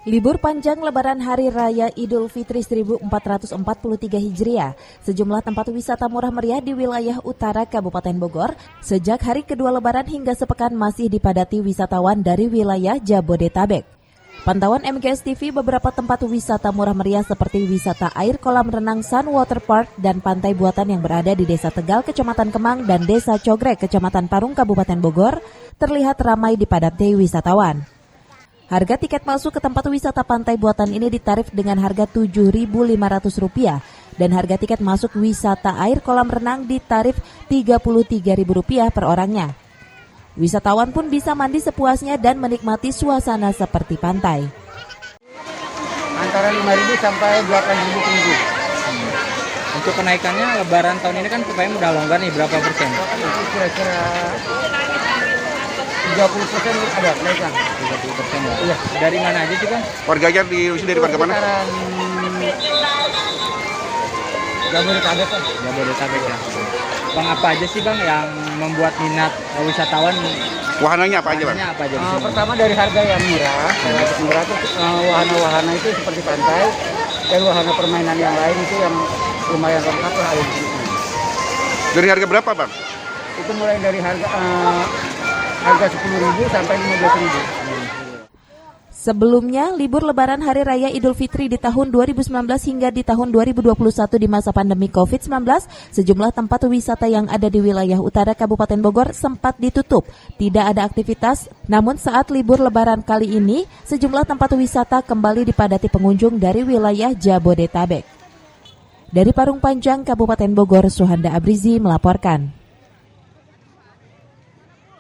Libur panjang Lebaran Hari Raya Idul Fitri 1443 Hijriah, sejumlah tempat wisata murah meriah di wilayah utara Kabupaten Bogor sejak hari kedua Lebaran hingga sepekan masih dipadati wisatawan dari wilayah Jabodetabek. Pantauan MGS TV, beberapa tempat wisata murah meriah seperti wisata air kolam renang Sun Water Park dan pantai buatan yang berada di Desa Tegal, Kecamatan Kemang, dan Desa Cogrek, Kecamatan Parung, Kabupaten Bogor, terlihat ramai dipadati wisatawan. Harga tiket masuk ke tempat wisata pantai buatan ini ditarif dengan harga Rp7.500 dan harga tiket masuk wisata air kolam renang ditarif Rp33.000 per orangnya. Wisatawan pun bisa mandi sepuasnya dan menikmati suasana seperti pantai. Antara 5.000 sampai 8.000 minggu. Untuk kenaikannya Lebaran tahun ini kan PPKM udah longgar nih, berapa persen? Kira-kira 30% ada kenaikan. 30% ya? Iya. Dari mana aja sih Bang? Warganya dari warga mana? Jabodetabek. Jabodetabek ya. Bang, apa aja sih Bang yang membuat minat wisatawan? Wahananya apa aja Bang? Apa aja? Pertama dari harga yang murah. Relatif murah itu wahana-wahana itu seperti pantai dan wahana permainan yang lain itu yang lumayan lengkap lah ada di sini. Dari harga berapa Bang? Itu mulai dari harga 10.000 sampai 15.000. Sebelumnya, libur Lebaran Hari Raya Idul Fitri di tahun 2019 hingga di tahun 2021 di masa pandemi COVID-19, sejumlah tempat wisata yang ada di wilayah utara Kabupaten Bogor sempat ditutup. Tidak ada aktivitas, namun saat libur Lebaran kali ini, sejumlah tempat wisata kembali dipadati pengunjung dari wilayah Jabodetabek. Dari Parung Panjang, Kabupaten Bogor, Suhanda Abrizi melaporkan.